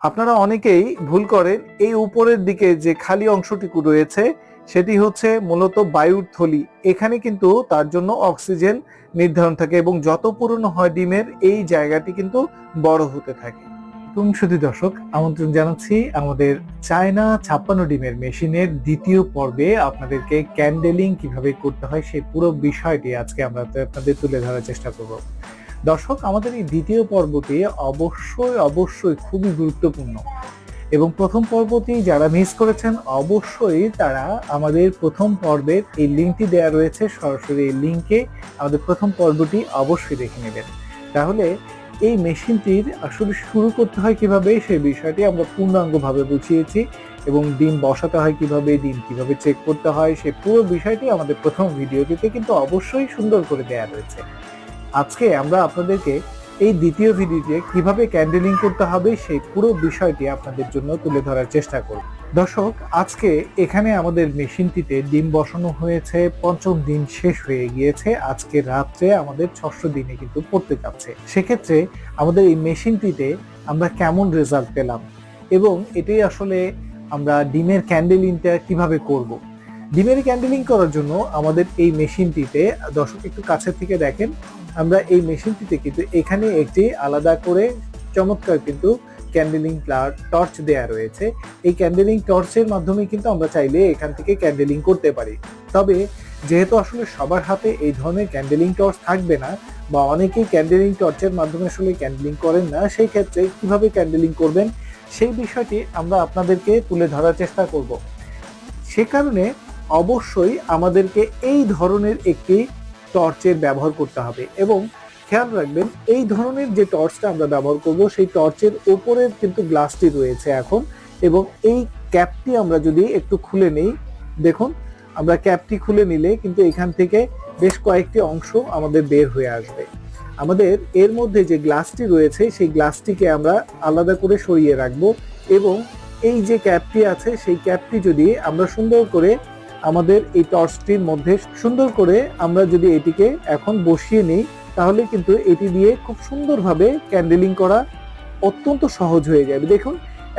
আপনারা অনেকেই ভুল করেন, এই উপরের দিকে যে খালি অংশটুকু রয়েছে সেটি হচ্ছে মূলত বায়ুর থলি। এখানে কিন্তু তার জন্য অক্সিজেন নির্ধারণ থাকে এবং যত পুরনো হয় ডিমের এই জায়গাটি কিন্তু বড় হতে থাকে। শুধু দর্শক, আমন্ত্রণ জানাচ্ছি আমাদের চায়না 56 ডিমের মেশিনের দ্বিতীয় পর্বে। আপনাদেরকে ক্যান্ডেলিং কিভাবে করতে হয় সেই পুরো বিষয়টি আজকে আমরা আপনাদের তুলে ধরার চেষ্টা করব। দর্শক, আমাদের এই দ্বিতীয় পর্বটি অবশ্যই খুবই গুরুত্বপূর্ণ এবং প্রথম পর্বটি যারা মিস করেছেন অবশ্যই তারা আমাদের প্রথম পর্বের এই লিঙ্কটি দেওয়া রয়েছে, সরাসরি এই লিঙ্কে আমাদের প্রথম পর্বটি অবশ্যই দেখে নেবেন। তাহলে এই মেশিনটির আসলে শুরু করতে হয় কিভাবে সেই বিষয়টি আমরা পূর্ণাঙ্গভাবে বুঝিয়েছি এবং ডিম বসাতে হয় কিভাবে, ডিম কিভাবে চেক করতে হয় সেই পুরো বিষয়টি আমাদের প্রথম ভিডিওটিতে কিন্তু অবশ্যই সুন্দর করে দেওয়া রয়েছে। আজকে আমরা আপনাদেরকে এই দ্বিতীয় ভিডিওতে কিভাবে ক্যান্ডেলিং করতে হবে সেই পুরো বিষয়টি আপনাদের জন্য তুলে ধরার চেষ্টা করব। দর্শক, আজকে এখানে আমাদের মেশিনটিতে ডিম বসানো হয়েছে, পঞ্চম দিন শেষ হয়ে গিয়েছে। আজকে রাত্রে আমাদের 600 দিনে কিন্তু পড়তে যাচ্ছে। সেক্ষেত্রে আমাদের এই মেশিনটিতে আমরা কেমন রেজাল্ট পেলাম এবং এটাই আসলে আমরা ডিমের ক্যান্ডেলিংটা কিভাবে করব। ডিমের ক্যান্ডেলিং করার জন্য আমাদের এই মেশিনটিতে, দর্শক একটু কাছের থেকে দেখেন, আমরা এই মেশিনটিতে কিন্তু এখানে একটি আলাদা করে চমৎকার কিন্তু ক্যান্ডেলিং টর্চ দেয়া রয়েছে। এই ক্যান্ডেলিং টর্চের মাধ্যমে কিন্তু আমরা চাইলে এখান থেকে ক্যান্ডেলিং করতে পারি। তবে যেহেতু আসলে সবার হাতে এই ধরনের ক্যান্ডেলিং টর্চ থাকবে না বা অনেকেই ক্যান্ডেলিং টর্চের মাধ্যমে আসলে ক্যান্ডেলিং করেন না, সেই ক্ষেত্রে কিভাবে ক্যান্ডেলিং করবেন সেই বিষয়টি আমরা আপনাদেরকে তুলে ধরার চেষ্টা করব। সে কারণে অবশ্যই আমাদেরকে এই ধরনের একটি টর্চের ব্যবহার করতে হবে এবং খেয়াল রাখবেন এই ধরনের যে টর্চটা আমরা ব্যবহার করব সেই টর্চের উপরে কিন্তু গ্লাসটি রয়েছে এখন, এবং এই ক্যাপটি আমরা যদি একটু খুলে নেই, দেখুন আমরা ক্যাপটি খুলে নিলে কিন্তু এখান থেকে বেশ কয়েকটি অংশ আমাদের বের হয়ে আসবে। আমাদের এর মধ্যে যে গ্লাসটি রয়েছে সেই গ্লাসটিকে আমরা আলাদা করে সরিয়ে রাখবো এবং এই যে ক্যাপটি আছে সেই ক্যাপটি যদি আমরা সুন্দর করে আমাদের এই টর্চটির মধ্যে সুন্দর করে আমরা যদি এটিকে এখন বসিয়ে নিই, তাহলে কিন্তু এটি দিয়ে খুব সুন্দরভাবে ক্যান্ডেলিং করা অত্যন্ত সহজ হয়ে যাবে। দেখুন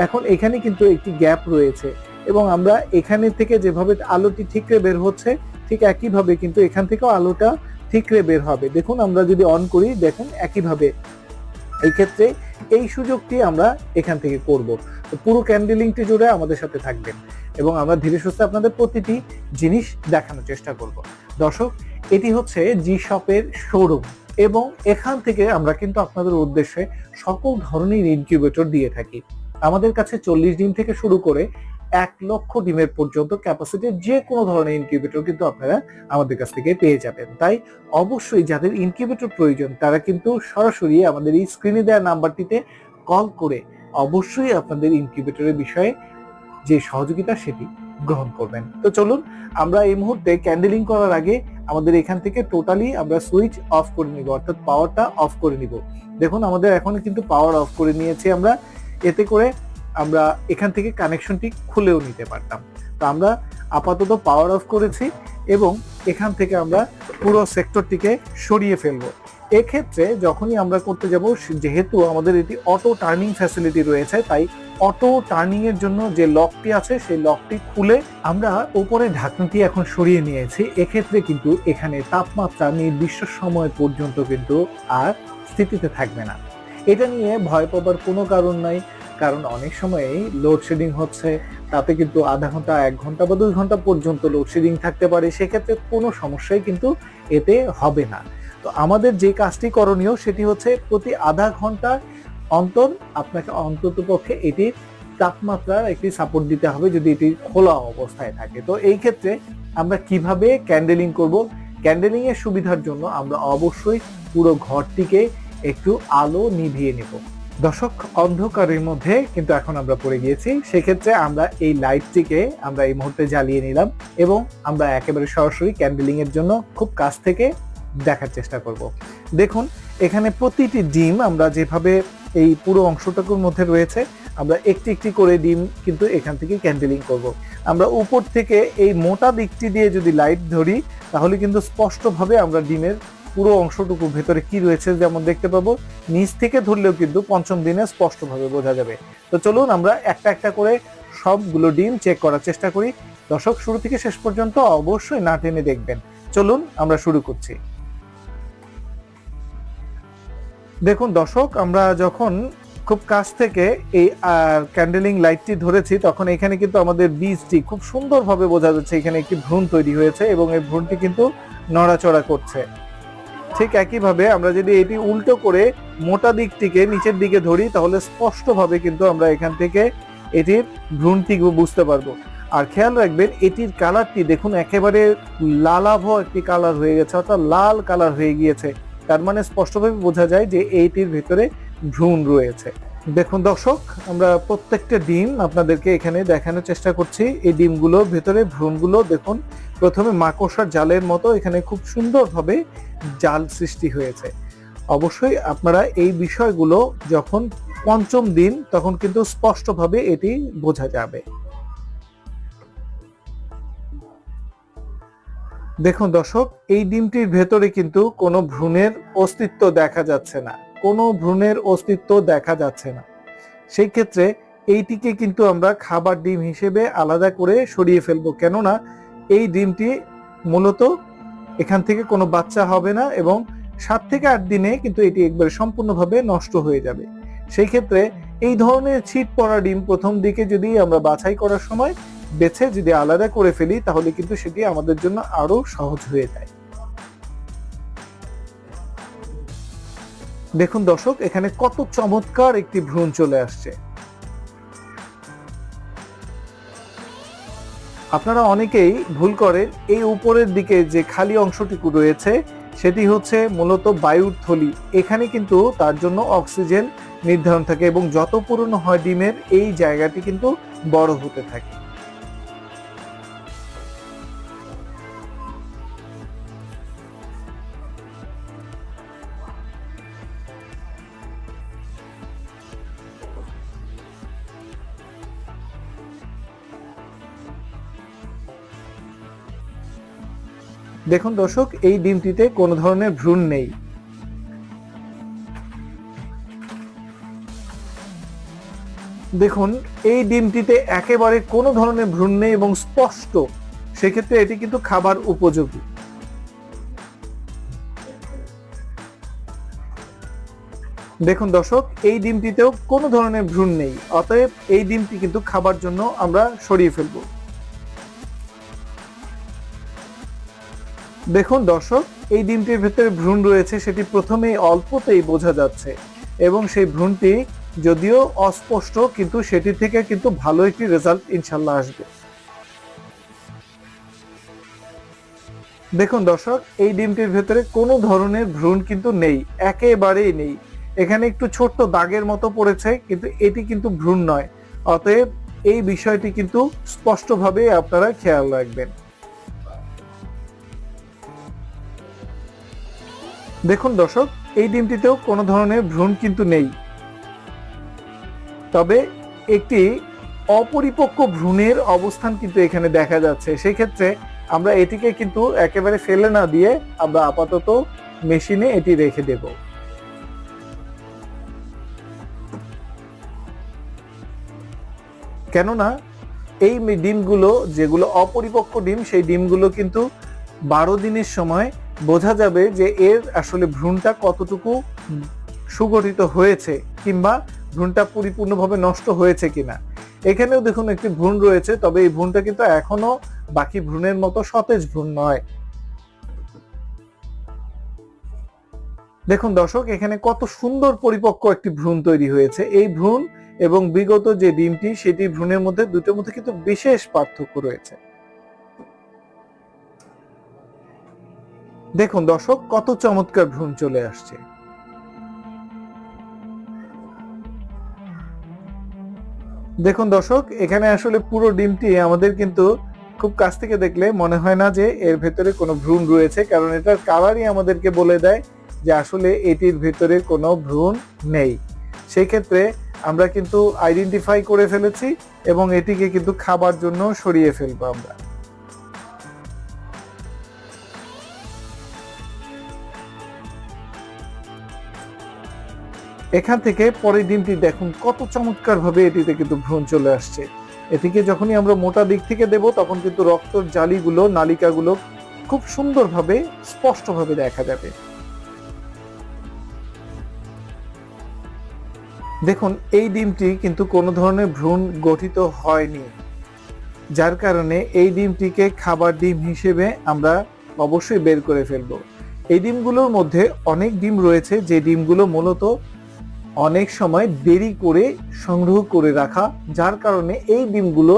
এখন এখানে কিন্তু একটি গ্যাপ রয়েছে এবং আমরা এখানে থেকে যেভাবে আলোটি ঠিকরে বের হচ্ছে ঠিক একইভাবে কিন্তু এখান থেকেও আলোটা ঠিকরে বের হবে। দেখুন আমরা যদি অন করি, দেখুন একইভাবে এই ক্ষেত্রে এই সুযোগটি আমরা এখান থেকে করব। তো পুরো ক্যান্ডেলিংটি জুড়ে আমাদের সাথে থাকবেন এবং আমরা ধীরে সুস্থে আপনাদের প্রতিটি জিনিস দেখানোর চেষ্টা করব। দর্শক, এটি হচ্ছে জি শপের শোরুম এবং এখান থেকে আমরা কিন্তু আপনাদের উদ্দেশ্যে সকল ধরনের ইনকিউবেটর দিয়ে থাকি। আমাদের কাছে 40 ডিম থেকে শুরু করে 1 লক্ষ ডিমের পর্যন্ত ক্যাপাসিটির যে কোনো ধরনের ইনকিউবেটর কিন্তু আপনারা আমাদের কাছ থেকে পেয়ে যাবেন। তাই অবশ্যই যাদের ইনকিউবেটর প্রয়োজন তারা কিন্তু সরাসরি আমাদের এই স্ক্রিনে দেওয়া নাম্বারটিতে কল করে অবশ্যই আপনাদের ইনকিউবেটরের বিষয়ে যে সহযোগিতা সেটি গ্রহণ করবেন। তো চলুন আমরা এই মুহূর্তে ক্যান্ডেলিং করার আগে আমাদের এখান থেকে টোটালি আমরা সুইচ অফ করে নিব, অর্থাৎ পাওয়ারটা অফ করে নিব। দেখুন আমাদের এখন কিন্তু পাওয়ার অফ করে নিয়েছি আমরা, এতে করে আমরা এখান থেকে কানেকশনটি খুলেও নিতে পারতাম। তো আমরা আপাতত পাওয়ার অফ করেছি এবং এখান থেকে আমরা পুরো সেক্টরটিকে সরিয়ে ফেলবো। এক্ষেত্রে যখনই আমরা করতে যাব, যেহেতু আমাদের এটি অটো টার্নিং ফ্যাসিলিটি রয়েছে, তাই অটো টার্নিং এর জন্য যে লকটি আছে সেই লকটি খুলে আমরা উপরে ঢাকনাটি এখন সরিয়ে নিয়েছি। এক্ষেত্রে কিন্তু এখানে তাপমাত্রা নির্দিষ্ট সময় পর্যন্ত কিন্তু আর স্থিতিতে থাকবে না। এটা নিয়ে ভয় পাবার কোনো কারণ নাই, কারণ অনেক সময়ই লোডশেডিং হচ্ছে, তাতে কিন্তু আধা ঘন্টা, 1 ঘন্টা বা 2 ঘন্টা পর্যন্ত লোডশেডিং থাকতে পারে। সেক্ষেত্রে কোনো সমস্যাই কিন্তু এতে হবে না। তো আমাদের যে কাজটি করণীয় সেটি হচ্ছে প্রতি আধা ঘন্টা অন্তর আপনাকে অন্ততপক্ষে এটির তাপমাত্রার একটি সাপোর্ট দিতে হবে যদি এটি খোলা অবস্থায় থাকে। তো এই ক্ষেত্রে আমরা কিভাবে ক্যান্ডেলিং করব, ক্যান্ডেলিং এর সুবিধার জন্য আমরা অবশ্যই পুরো ঘরটিকে একটু আলো নিভিয়ে নেব। দর্শক, অন্ধকারের মধ্যে কিন্তু এখন আমরা পড়ে গিয়েছি, সেক্ষেত্রে আমরা এই লাইটটিকে আমরা এই মুহূর্তে জ্বালিয়ে নিলাম এবং আমরা একেবারে সরাসরি ক্যান্ডেলিং এর জন্য খুব কাছ থেকে দেখার চেষ্টা করব। দেখুন এখানে প্রতিটি ডিম আমরা যেভাবে এই পুরো অংশটুকুর মধ্যে রয়েছে, আমরা একটি একটি করে ডিম কিন্তু এখান থেকে ক্যান্ডেলিং করব। আমরা উপর থেকে এই মোটা দিকটি দিয়ে যদি লাইট ধরি তাহলে কিন্তু স্পষ্টভাবে আমরা ডিমের পুরো অংশটুকু ভেতরে কি রয়েছে যেমন দেখতে পাবো, নিচ থেকে ধরলেও কিন্তু পঞ্চম দিনে স্পষ্টভাবে বোঝা যাবে। তো চলুন আমরা একটা একটা করে সবগুলো ডিম চেক করার চেষ্টা করি। দর্শক শুরু থেকে শেষ পর্যন্ত অবশ্যই না টেনে দেখবেন। চলুন আমরা শুরু করছি। দেখুন দর্শক, আমরা যখন খুব কাছ থেকে এই ক্যান্ডেলিং লাইটটি ধরেছি তখন এখানে কিন্তু আমাদের বীজটি খুব সুন্দরভাবে বোঝা যাচ্ছে। এখানে একটি ভ্রূণ তৈরি হয়েছে এবং এই ভ্রূণটি কিন্তু নড়াচড়া করছে। ঠিক একইভাবে আমরা যদি এটি উল্টো করে মোটা দিকটিকে নিচের দিকে ধরি তাহলে স্পষ্টভাবে কিন্তু আমরা এখান থেকে এটির ভ্রূণটি বুঝতে পারবো। আর খেয়াল রাখবেন এটির কালারটি দেখুন একেবারে লালাভ একটি কালার হয়ে গেছে, অর্থাৎ লাল কালার হয়ে গিয়েছে। তার মানে স্পষ্টভাবে বোঝা যায় যে এইটির ভিতরে ভ্রূণ রয়েছে। দেখুন দর্শক, আমরা প্রত্যেকটা ডিম আপনাদেরকে এখানে দেখানোর চেষ্টা করছি। এই ডিমগুলোর ভেতরে ভ্রূণগুলো দেখুন প্রথমে মাকড়সার জালের মতো এখানে খুব সুন্দরভাবে জাল সৃষ্টি হয়েছে। অবশ্যই আপনারা এই বিষয়গুলো যখন পঞ্চম দিন তখন কিন্তু স্পষ্টভাবে এটি বোঝা যাবে। দেখুন দর্শক, এই ডিমটির ভেতরে কিন্তু কোনো ভ্রূণের অস্তিত্ব দেখা যাচ্ছে না, কোনো ভ্রূণের অস্তিত্ব দেখা যাচ্ছে না। সেই ক্ষেত্রে এইটিকে কিন্তু আমরা খাবার ডিম হিসেবে আলাদা করে সরিয়ে ফেলবো, কেননা এই ডিমটি মূলত এখান থেকে কোনো বাচ্চা হবে না এবং 7 থেকে 8 দিনে কিন্তু এটি একবারে সম্পূর্ণভাবে নষ্ট হয়ে যাবে। সেই ক্ষেত্রে এই ধরনের ছিট পড়া ডিম প্রথম দিকে যদি আমরা বাছাই করার সময় বেছে যদি আলাদা করে ফেলি তাহলে কিন্তু সেটি আমাদের জন্য আরো সহজ হয়ে যায়। দেখুন দর্শক, এখানে কত চমৎকার একটি ভ্রূণ চলে আসছে। আপনারা অনেকেই ভুল করেন, এই উপরের দিকে যে খালি অংশটুকু রয়েছে সেটি হচ্ছে মূলত বায়ুর থলি। এখানে কিন্তু তার জন্য অক্সিজেন নির্ধারণ থাকে এবং যত পুরনো হয় ডিমের এই জায়গাটি কিন্তু বড় হতে থাকে। দেখুন দর্শক, এই ডিমটিতে কোনো ধরনের ভ্রূণ নেই। দেখুন এই ডিমটিতে একেবারে কোনো ধরনের ভ্রূণ নেই এবং স্পষ্ট, সেক্ষেত্রে এটি কিন্তু খাবার উপযোগী। দেখুন দর্শক, এই ডিমটিতেও কোনো ধরনের ভ্রূণ নেই, অতএব এই ডিমটি কিন্তু খাবার জন্য আমরা সরিয়ে ফেলবো। দেখুন দর্শক, এই ডিমটির ভেতরে ভ্রূণ রয়েছে সেটি প্রথমেই অল্পতেই বোঝা যাচ্ছে এবং সেই ভ্রূণটি যদিও অস্পষ্ট কিন্তু সেটি থেকে কিন্তু ভালো একটি রেজাল্ট ইনশাল্লাহ আসবে। দেখুন দর্শক, এই ডিমটির ভেতরে কোনো ধরনের ভ্রূণ কিন্তু নেই, একেবারেই নেই। এখানে একটু ছোট্ট দাগের মতো পড়েছে কিন্তু এটি কিন্তু ভ্রূণ নয়, অতএব এই বিষয়টি কিন্তু স্পষ্টভাবে আপনারা খেয়াল রাখবেন। দেখুন দর্শক, এই ডিমটিতেও কোনো ধরনের ভ্রূণ কিন্তু নেই, তবে একটি অপরিপক্ক ভ্রূণের অবস্থান কিন্তু এখানে দেখা যাচ্ছে। সেই ক্ষেত্রে আমরা এটিকে কিন্তু একেবারে ফেলে না দিয়ে আমরা আপাতত মেশিনে এটি রেখে দেব। কেননা এই ডিমগুলো যেগুলো অপরিপক্ক ডিম সেই ডিমগুলো কিন্তু 12 দিনের সময় বোঝা যাবে যে এর আসলে ভ্রূণটা কতটুকু সুগঠিত হয়েছে কিংবা ভ্রূণটা পরিপূর্ণভাবে নষ্ট হয়েছে কিনা। এখানেও দেখুন একটি ভ্রূণ রয়েছে, তবে এই ভ্রূণটা কিন্তু এখনো বাকি ভ্রূণের মতো সতেজ ভ্রূণ নয়। দেখুন দর্শক, এখানে কত সুন্দর পরিপক্ক একটি ভ্রূণ তৈরি হয়েছে। এই ভ্রূণ এবং বিগত যে ডিমটি সেটি ভ্রূণের মধ্যে দুটোর মধ্যে কিন্তু বিশেষ পার্থক্য রয়েছে। দেখুন দর্শক, কত চমৎকার ভ্রূণ চলে আসছে। দেখুন দর্শক, এখানে আসলে পুরো ডিমটি আমাদের কিন্তু খুব কাছ থেকে দেখলে মনে হয় না যে এর ভেতরে কোনো ভ্রূণ রয়েছে, কারণ এটার কালারই আমাদেরকে বলে দেয় যে আসলে এটির ভেতরে কোনো ভ্রূণ নেই। সেই ক্ষেত্রে আমরা কিন্তু আইডেন্টিফাই করে ফেলেছি এবং এটিকে কিন্তু খাবার জন্য সরিয়ে ফেলবো আমরা। এখান থেকে পরের ডিমটি দেখুন কত চমৎকার ভাবে এটিতে কিন্তু ভ্রূণ চলে আসছে। এটিকে যখনই আমরা মোটা দিক থেকে দেব তখন কিন্তু রক্তর জালিগুলো, নালিকাগুলো খুব সুন্দরভাবে স্পষ্টভাবে দেখা যাবে। দেখুন এই ডিমটি কিন্তু কোনো ধরনের ভ্রূণ গঠিত হয়নি, যার কারণে এই ডিমটিকে খাবার ডিম হিসেবে আমরা অবশ্যই বের করে ফেলবো। এই ডিমগুলোর মধ্যে অনেক ডিম রয়েছে যে ডিমগুলো মূলত অনেক সময় দেরি করে সংগ্রহ করে রাখা, যার কারণে এই ডিমগুলো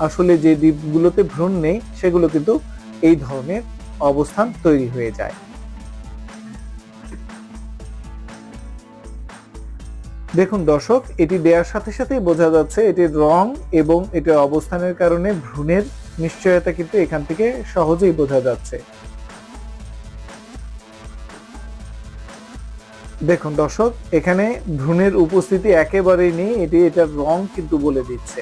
আসলে যে ডিমগুলোতে ভ্রূণ নেই সেগুলো কিন্তু এই ধরনের অবস্থান তৈরি হয়ে যায়। দেখুন দর্শক, এটি দেওয়ার সাথে সাথেই বোঝা যাচ্ছে এটির রং এবং এটির অবস্থানের কারণে ভ্রূণের নিশ্চয়তা কিন্তু এখান থেকে সহজেই বোঝা যাচ্ছে। দেখুন দর্শক, এখানে ভ্রূণের উপস্থিতি একেবারেই নেই, এটার রং কিন্তু বলে দিচ্ছে।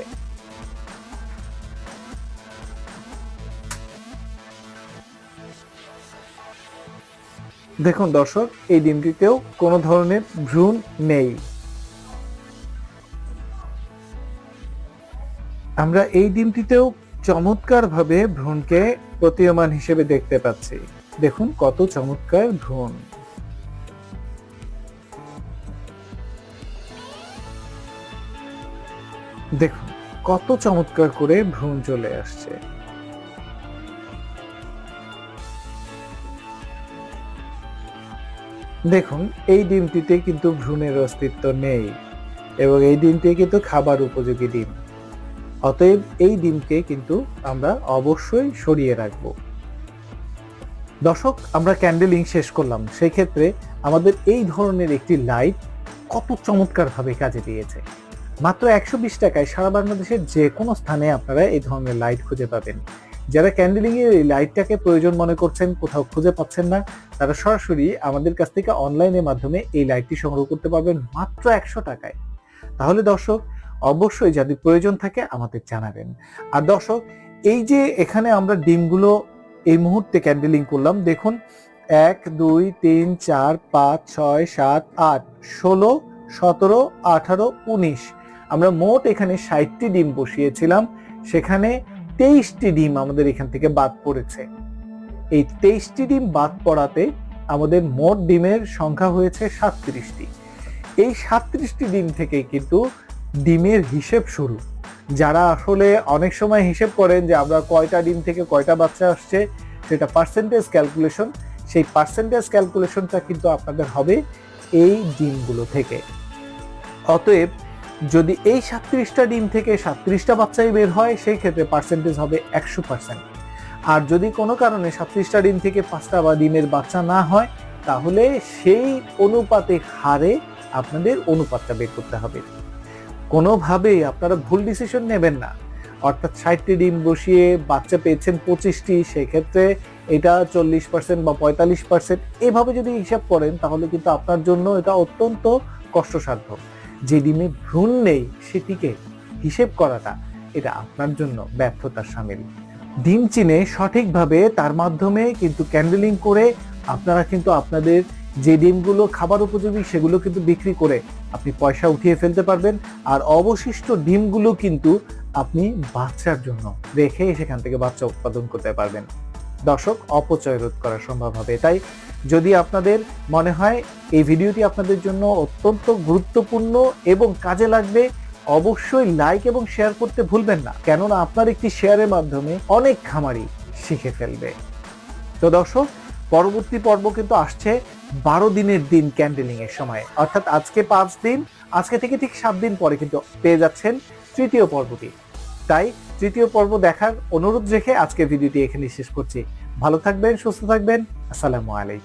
দেখুন দর্শক, এই ডিমটিতেও কোনো ধরনের ভ্রূণ নেই। আমরা এই ডিমটিতেও চমৎকার ভাবে ভ্রূণকে প্রতীয়মান হিসেবে দেখতে পাচ্ছি। দেখুন কত চমৎকার ভ্রূণ। দেখুন কত চমৎকার করে ভ্রূণ চলে আসছে। দেখুন এই ডিমটিতে কিন্তু ভ্রূণের অস্তিত্ব নেই এবং এই ডিমটি কিন্তু খাবার উপযোগী ডিম। অতএব এই ডিমকে কিন্তু আমরা অবশ্যই সরিয়ে রাখবো। দর্শক, আমরা ক্যান্ডেলিং শেষ করলাম, সেই ক্ষেত্রে আমাদের এই ধরনের একটি লাইট কত চমৎকার ভাবে কাজে দিয়েছে। মাত্র 120 টাকায় সারা বাংলাদেশের যে কোনো স্থানে আপনারা এই ধরনের লাইট খুঁজে পাবেন। যারা ক্যান্ডেলিং এর এই লাইটটাকে প্রয়োজন মনে করছেন, কোথাও খুঁজে পাচ্ছেন না, তারা সরাসরি আমাদের কাছ থেকে অনলাইনের মাধ্যমে এই লাইটটি সংগ্রহ করতে পারবেন মাত্র 100 টাকায়। তাহলে দর্শক, অবশ্যই যদি প্রয়োজন থাকে আমাদের জানাবেন। আর দর্শক, এই যে এখানে আমরা ডিমগুলো এই মুহূর্তে ক্যান্ডেলিং করলাম, দেখুন 1 2 3 4 5 6 7 8 16 17 18 19 আমরা মোট এখানে 60টি ডিম বসিয়েছিলাম, সেখানে 23টি ডিম আমাদের এখান থেকে বাদ পড়েছে। এই 23টি ডিম বাদ পড়াতে আমাদের মোট ডিমের সংখ্যা হয়েছে 37টি। এই 37টি ডিম থেকে কিন্তু ডিমের হিসেব শুরু। যারা আসলে অনেক সময় হিসেব করেন যে আমরা কয়টা ডিম থেকে কয়টা বাচ্চা আসছে, সেটা পার্সেন্টেজ ক্যালকুলেশন, সেই পার্সেন্টেজ ক্যালকুলেশনটা কিন্তু আপনাদের হবে এই ডিমগুলো থেকে। অতএব যদি এই 37টা ডিম থেকে 37টা বাচ্চাই বের হয়, সেই ক্ষেত্রে পার্সেন্টেজ হবে 100%। আর যদি কোনো কারণে 37টা ডিম থেকে 5টা বা ডিমের বাচ্চা না হয়, তাহলে সেই অনুপাতে হারে আপনাদের অনুপাতটা বের করতে হবে। কোনোভাবেই আপনারা ভুল ডিসিশন নেবেন না। অর্থাৎ 60টি ডিম বসিয়ে বাচ্চা পেয়েছেন 25টি, সেক্ষেত্রে এটা 40% বা 45%, এভাবে যদি হিসাব করেন তাহলে কিন্তু আপনার জন্য এটা অত্যন্ত কষ্টসাধ্য। যে ডিমে ভ্রূণ নেই সেটিকে হিসেব করাটা এটা আপনার জন্য ব্যর্থতার শামিল। ডিম চিনে সঠিকভাবে তার মাধ্যমে কিন্তু ক্যান্ডেলিং করে আপনারা কিন্তু আপনাদের যে ডিমগুলো খাবার উপযোগী সেগুলো কিন্তু বিক্রি করে আপনি পয়সা উঠিয়ে ফেলতে পারবেন। আর অবশিষ্ট ডিমগুলো কিন্তু আপনি বাচ্চার জন্য রেখে সেখান থেকে বাচ্চা উৎপাদন করতে পারবেন। দর্শক, অপচয় রোধ করা সম্ভব হবে। তাই যদি আপনাদের মনে হয় এই ভিডিওটি আপনাদের জন্য অত্যন্ত গুরুত্বপূর্ণ এবং কাজে লাগবে, অবশ্যই লাইক এবং শেয়ার করতে ভুলবেন না, কেননা আপনার একটি শেয়ারের মাধ্যমে অনেক খামারি শিখে ফেলবে। তো দর্শক, পরবর্তী পর্ব কিন্তু আসছে 12 দিনের দিন ক্যান্ডেলিং এর সময়, অর্থাৎ আজকে 5 দিন, আজকে থেকে ঠিক 7 দিন পরে কিন্তু পেয়ে যাচ্ছেন তৃতীয় পর্বটি। তাই তৃতীয় পর্ব দেখার অনুরোধ রেখে আজকে ভিডিওটি এখানে শেষ করছি। ভালো থাকবেন, সুস্থ থাকবেন। আসসালামু আলাইকুম।